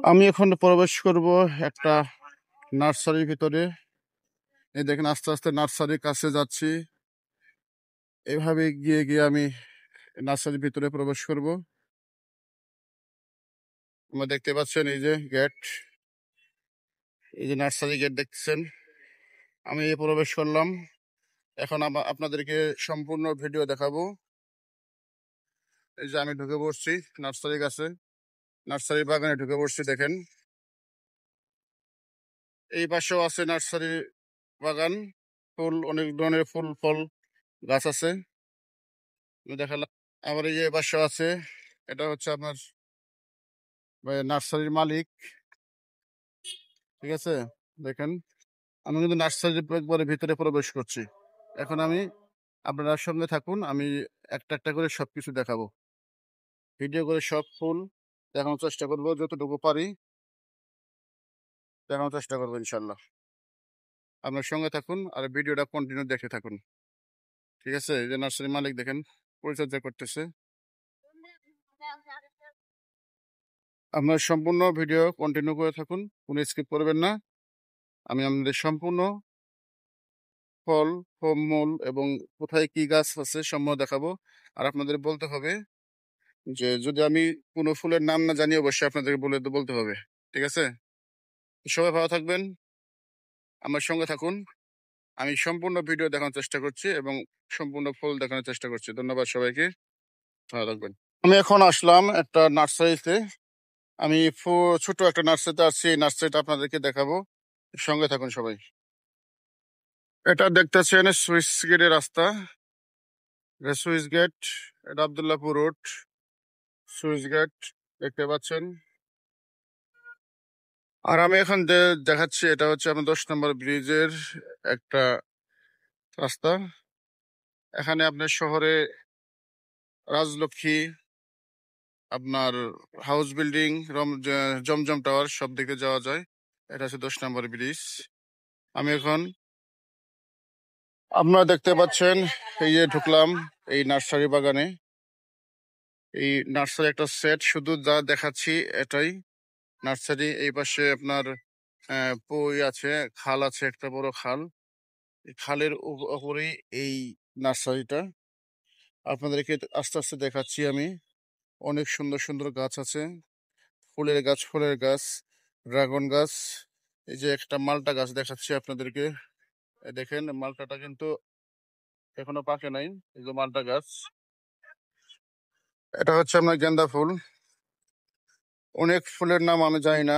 আমি এখন প্রবেশ করব একটা নার্সারির ভিতরে। এই দেখেন আস্তে আস্তে নার্সারির কাছে যাচ্ছি। এভাবে গিয়ে গিয়ে আমি নার্সারির ভিতরে প্রবেশ করব। আপনারা দেখতে পাচ্ছেন এই যে গেট, এই যে নার্সারি গেট দেখতেছেন। আমি প্রবেশ করলাম। এখন আপনাদেরকে সম্পূর্ণ ভিডিও দেখাবো। এই যে আমি ঢুকে পড়ছি নার্সারির কাছে, নার্সারি বাগানে ঢুকে পড়ছি। দেখেন এই পাশেও আছে নার্সারি বাগান, ফুল, অনেক ধরনের ফুল ফল গাছ আছে, আমি দেখালাম। আবার এই যে পাশে আছে, এটা হচ্ছে আপনার নার্সারির মালিক, ঠিক আছে। দেখেন আমি কিন্তু নার্সারির একবারে ভিতরে প্রবেশ করছি। এখন আমি, আপনারা সঙ্গে থাকুন, আমি একটা একটা করে সবকিছু দেখাবো, ভিডিও করে সব ফুল দেখানোর চেষ্টা করবো, যতটুকু পারি দেখানোর চেষ্টা করবো ইনশাল্লাহ। আপনার সঙ্গে থাকুন আর ভিডিওটা কন্টিনিউ দেখে থাকুন, ঠিক আছে। এই যে নার্সারি মালিক দেখেন পরিচর্যা করতেছে। আপনার সম্পূর্ণ ভিডিও কন্টিনিউ করে থাকুন, কোনো স্কিপ করবেন না। আমি আপনাদের সম্পূর্ণ ফল, মূল এবং কোথায় কি গাছ আছে সম্পূর্ণ দেখাবো। আর আপনাদের বলতে হবে যে যদি আমি কোনো ফুলের নাম না জানি, অবশ্যই আপনাদেরকে বলতে হবে, ঠিক আছে। সবাই ভালো থাকবেন, আমার সঙ্গে থাকুন। আমি সম্পূর্ণ ভিডিও দেখানোর চেষ্টা করছি এবং সম্পূর্ণ ফুল দেখানোর চেষ্টা করছি। ধন্যবাদ সবাইকে, ভালো থাকবেন। আমি এখন আসলাম একটা নার্সারিতে। আমি ছোট একটা নার্সারিতে আসছি, এই নার্সারিটা আপনাদেরকে দেখাবো, সঙ্গে থাকুন সবাই। এটা দেখতেছেন সুইচ গেটের রাস্তা, সুইচ গেট, এটা আবদুল্লাহপুর রোড সুইচ গেট, দেখতে পাচ্ছেন। আর আমি এখন দেখাচ্ছি, এটা হচ্ছে আমার 10 নম্বর ব্রিজের একটা রাস্তা। এখানে আপনার শহরে রাজলক্ষ্মী, আপনার হাউস বিল্ডিং, জমজম টাওয়ার সব দিকে যাওয়া যায়। এটা হচ্ছে 10 নম্বর ব্রিজ। আমি এখন, আপনারা দেখতে পাচ্ছেন, এই যে ঢুকলাম এই নার্সারি বাগানে। এই নার্সারি একটা সেট, শুধু যা দেখাচ্ছি এটাই নার্সারি। এই পাশে আপনার পই আছে, খাল আছে, একটা বড় খাল। এই খালের উপরেই এই নার্সারিটা। আপনাদেরকে আস্তে আস্তে দেখাচ্ছি আমি। অনেক সুন্দর সুন্দর গাছ আছে, ফুলের গাছ, ড্রাগন গাছ। এই যে একটা মালটা গাছ দেখাচ্ছি আপনাদেরকে, দেখেন মালটাটা কিন্তু এখনো পাকে নাই। এই যে মালটা গাছ, এটা হচ্ছে আপনার গেন্দা ফুল। অনেক ফুলের নাম আমি জানি না,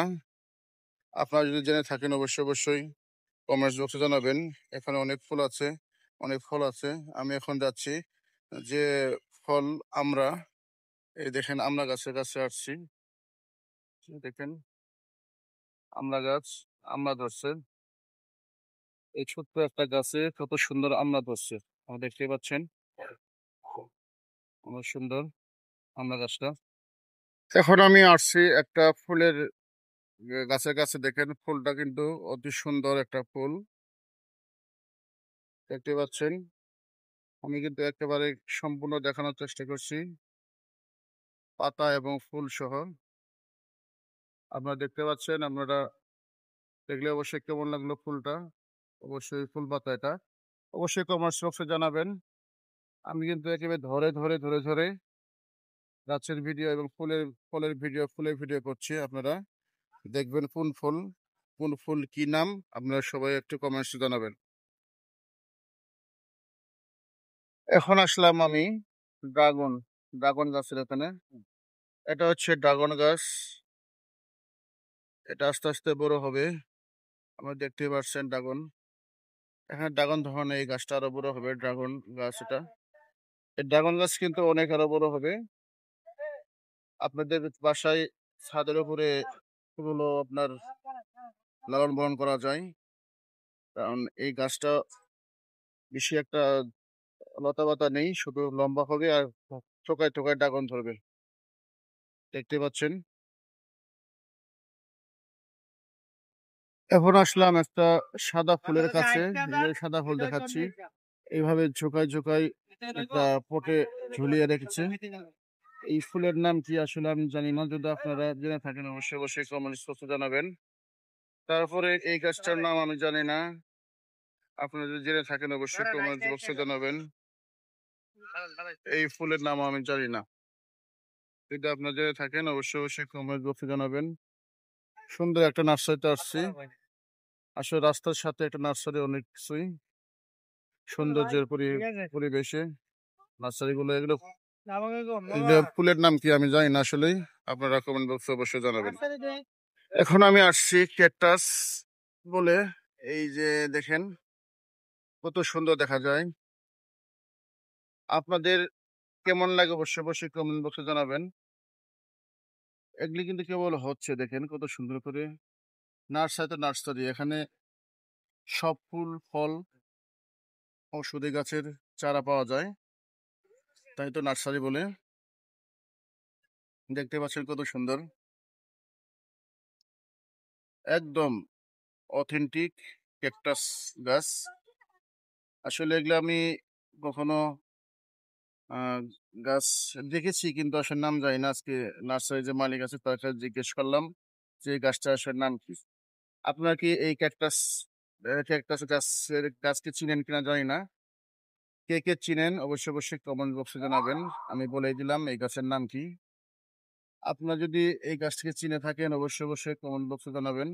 আপনারা যদি জেনে থাকেন অবশ্যই কমেন্টস বক্সে জানাবেন। এখানে অনেক ফুল আছে, অনেক ফল আছে। আমি এখন যাচ্ছি যে ফল, আমরা, এই দেখেন আমরা গাছের কাছে আসছি। দেখেন আমরা গাছ, আমরা ধরছে, এই ছোট্ট একটা গাছে কত সুন্দর আমরা ধরছে, আপনারা দেখতে পাচ্ছেন, অনেক সুন্দর আমরা গাছটা। এখন আমি আসছি একটা ফুলের গাছের কাছে। দেখেন ফুলটা কিন্তু অতি সুন্দর একটা ফুল, দেখতে পাচ্ছেন। আমি কিন্তু একেবারে সম্পূর্ণ দেখানোর চেষ্টা করছি, পাতা এবং ফুল সহ। আপনারা দেখতে পাচ্ছেন, আপনারা দেখলে অবশ্যই কেমন লাগলো ফুলটা, অবশ্যই ফুল পাতা এটা, অবশ্যই কমেন্টস বক্সে জানাবেন। আমি কিন্তু একেবারে ধরে ধরে ধরে ধরে গাছের ভিডিও এবং ফুলের ভিডিও করছি। আপনারা দেখবেন কোন ফুল কি নাম, আপনারা সবাই একটু কমেন্টসে জানাবেন। এখন আসলাম আমি ড্রাগন গাছের এখানে। এটা হচ্ছে ড্রাগন গাছ, এটা আস্তে আস্তে বড় হবে। আপনারা দেখতে পাচ্ছেন ড্রাগন, এখানে ড্রাগন ধরনের এই গাছটা আরো বড় হবে। ড্রাগন গাছ, এটা এই ড্রাগন গাছ কিন্তু অনেক আরো বড় হবে। আপনাদের বাসায় ছাদের উপরে ফুলগুলো আপনার লালন পালন করা যায়, কারণ এই গাছটা বেশি একটা লতা পাতা নেই, শুধু লম্বা হবে আর ঠোকায় ঠোকায় ড্রাগন ধরবে, দেখতে পাচ্ছেন। এখন আসলাম একটা সাদা ফুলের কাছে, সাদা ফুল দেখাচ্ছি। এইভাবে ঝোকায় ঝোকায় একটা পটে ঝুলিয়ে রেখেছে, এই ফুলের নাম কি আসলে আমি জানি না। যদি আপনারা জেনে থাকেন অবশ্যই অবশ্যই কমেন্টস বক্সে জানাবেন। তারপরে এই গাছটার নাম আমি জানি না। আপনারা যদি জেনে থাকেন অবশ্যই কমেন্টস বক্সে জানাবেন। এই ফুলের নাম আমি জানি না। যদি আপনারা জেনে থাকেন অবশ্যই অবশ্যই কমেন্টস বক্সে জানাবেন। সুন্দর একটা নার্সারিতে আসছি। আসলে রাস্তার সাথে একটা নার্সারি অনেক কিছুই সৌন্দর্যের পরিবেশে নার্সারিগুলো এগুলো ফুলের নাম কি আমি জানি না আসলেই। আপনারা কমেন্ট বক্সে অবশ্যই জানাবেন। এখন আমি আসছি ক্যাকটাস বলে। এই যে দেখেন কত সুন্দর দেখা যায়। আপনাদের কেমন লাগে অবশ্যই অবশ্যই কমেন্ট বক্সে জানাবেন। এগুলি কিন্তু কেবল হচ্ছে দেখেন কত সুন্দর করে নার্সারি তো নার্সারি, এখানে সব ফুল ফল ঔষধি গাছের চারা পাওয়া যায়, তাই তো নার্সারি বলে। দেখতে পাচ্ছেন কত সুন্দর, একদম অথেন্টিক ক্যাকটাস গাছ। আসলে এগুলো আমি কখনো আহ, গাছ দেখেছি কিন্তু আসলে নাম জানি না। আজকে নার্সারি যে মালিক আছে তার কাছে জিজ্ঞেস করলাম যে এই গাছটা আসলে নাম কি। আপনারা কি এই ক্যাকটাস ক্যাকটাস গাছকে চিনেন কিনা জানি না। কে কে চিনেন অবশ্যই অবশ্যই কমেন্ট বক্সে জানাবেন। আমি বলে দিলাম এই গাছের নাম কি। আপনারা যদি এই গাছটিকে চিনে থাকেন অবশ্যই অবশ্যই কমেন্ট বক্সে জানাবেন।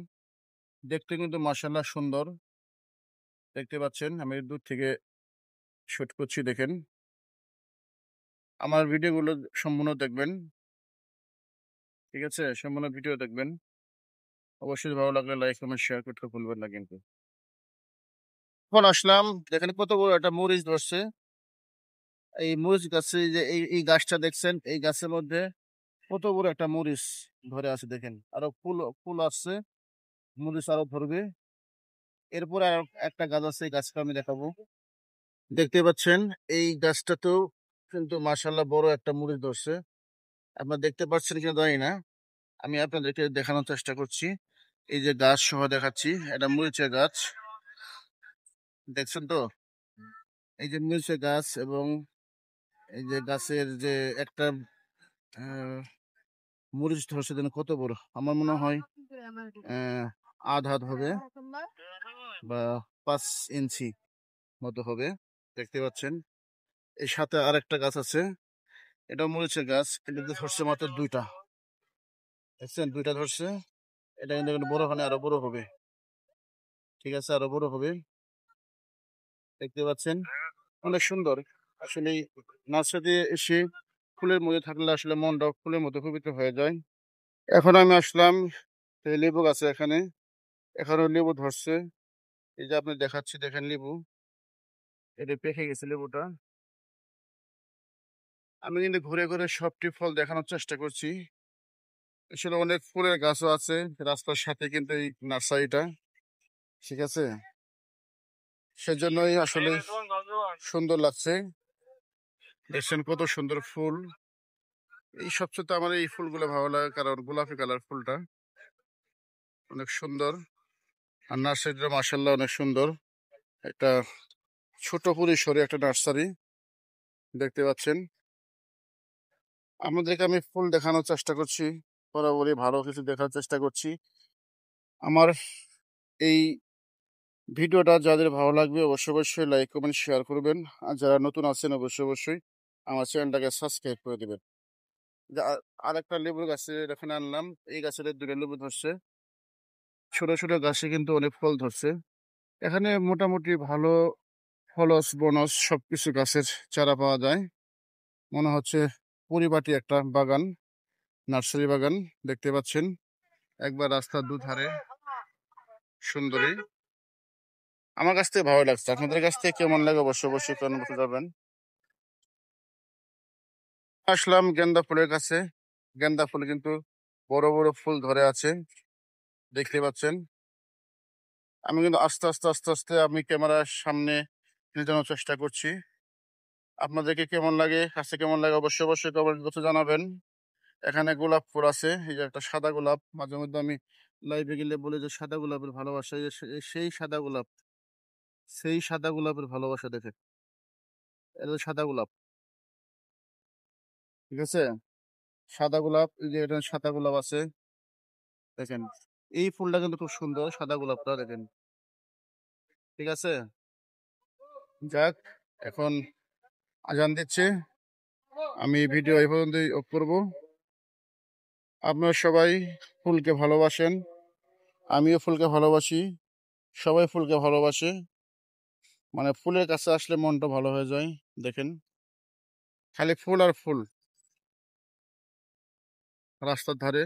দেখতে কিন্তু মাশাআল্লাহ সুন্দর। দেখতে পাচ্ছেন আমি দূর থেকে শুট করছি দেখেন। আমার ভিডিওগুলো সম্পূর্ণ দেখবেন, ঠিক আছে? সম্পূর্ণ ভিডিও দেখবেন। অবশ্যই ভালো লাগলে লাইক কমেন্ট শেয়ার করতে ভুলবেন না কিন্তু। এখন আসলাম, দেখেন কত বড় একটা মরিচ ধরছে। এই মরিচ গাছে যে এই গাছটা দেখছেন, এই গাছের মধ্যে কত বড় একটা মরিচ ধরে আছে দেখেন। আরো ফুল ফুল আসছে, মরিচ আরো ধরবে। এরপরে আর একটা গাছ আছে, এই গাছটা আমি দেখাবো। দেখতে পাচ্ছেন এই গাছটাতেও কিন্তু মাশাআল্লাহ বড় একটা মরিচ ধরছে। আপনারা দেখতে পাচ্ছেন কিনা জানি না, আমি আপনাদেরকে দেখানোর চেষ্টা করছি। এই যে গাছ সহ দেখাচ্ছি, এটা মরিচের গাছ, দেখছেন তো? এই যে মরিচের গাছ, এবং এই যে গাছের যে একটা মরিচ ধরছে যেন কত বড়, আমার মনে হয় আধ হাত হবে বা 5 ইঞ্চি মতো হবে। দেখতে পাচ্ছেন এর সাথে আরেকটা গাছ আছে, এটা মরিচের গাছ, কিন্তু ধরছে মাত্র 2টা। দেখছেন 2টা ধরছে। এটা কিন্তু বড় হলে আরো বড় হবে, ঠিক আছে? আরো বড় হবে। দেখতে পাচ্ছেন অনেক সুন্দর। আসলে নার্সারিতে এসে ফুলের মধ্যে থাকলে আসলে মনটা ফুলের মতো পবিত্র হয়ে যায়। এখন আমি আসলাম এই লেবু গাছে, এখানে এখনো লেবু ধরছে। এই যে আপনি দেখাচ্ছি দেখেন লেবু, এটা পেকে গেছে লেবুটা। আমি কিন্তু ঘুরে ঘুরে সবটি ফল দেখানোর চেষ্টা করছি। আসলে অনেক ফুলের গাছও আছে রাস্তার সাথে কিন্তু এই নার্সারিটা, ঠিক আছে? সেজন্যই আসলে সুন্দর লাগছে। দেখছেন কত সুন্দর ফুল। এই সবচেয়ে তো আমার এই ফুলগুলো ভালো লাগে, কারণ গোলাপি কালার ফুলটা অনেক সুন্দর। আর নার্সারিটা মাসাল্লাহ অনেক সুন্দর। একটা ছোট পরিসরে একটা নার্সারি দেখতে পাচ্ছেন। আপনাদেরকে আমি ফুল দেখানোর চেষ্টা করছি, বরাবরই ভালো কিছু দেখার চেষ্টা করছি। আমার এই ভিডিওটা যাদের ভালো লাগবে অবশ্যই অবশ্যই লাইক কমেন্ট শেয়ার করবেন। আর যারা নতুন আছেন অবশ্যই অবশ্যই আমার চ্যানেলটাকে সাবস্ক্রাইব করে দেবেন। আরেকটা লেবুর গাছে এখানে আনলাম, এই গাছের 2টা লেবু ধরছে। ছোট ছোট গাছে কিন্তু অনেক ফল ধরছে। এখানে মোটামুটি ভালো ফলস বনস সবকিছু গাছের চারা পাওয়া যায়। মনে হচ্ছে পরিপাটি একটা বাগান, নার্সারি বাগান। দেখতে পাচ্ছেন একবার রাস্তার দুধারে সুন্দরী। আমার কাছ থেকে ভালো লাগছে, আপনাদের কাছ থেকে কেমন লাগে অবশ্যই অবশ্যই কমেন্ট করতে যাবেন। আসলাম গেন্দা ফুলের কাছে। গেন্দা ফুল কিন্তু বড় বড় ফুল ধরে আছে, দেখতে পাচ্ছেন। আমি কিন্তু আস্তে আস্তে আস্তে আস্তে আমি ক্যামেরার সামনে নিয়ে যাওয়ার চেষ্টা করছি। আপনাদেরকে কেমন লাগে, কাছে কেমন লাগে অবশ্যই অবশ্যই কমেন্ট করতে জানাবেন। এখানে গোলাপ ফুল আছে, এই যে একটা সাদা গোলাপ। মাঝে মধ্যে আমি লাইভে গেলে বলি যে সাদা গোলাপের ভালোবাসা, এই যে সেই সাদা গোলাপ, সেই সাদা গোলাপের ভালোবাসা দেখে। এটা তো সাদা গোলাপ, ঠিক আছে? সাদা গোলাপ, এই যে এটা সাদা গোলাপ আছে দেখেন। এই ফুলটা কিন্তু খুব সুন্দর, সাদা গোলাপটা দেখেন। ঠিক আছে, যাক, এখন আজান দিচ্ছে, আমি ভিডিও এই পর্যন্তই অফ করবো। আপনারা সবাই ফুলকে ভালোবাসেন, আমিও ফুলকে ভালোবাসি, সবাই ফুলকে ভালোবাসে। মানে ফুলের কাছে আসলে মনটা ভালো হয়ে যায়। দেখেন, খালি ফুল আর ফুল রাস্তার ধারে।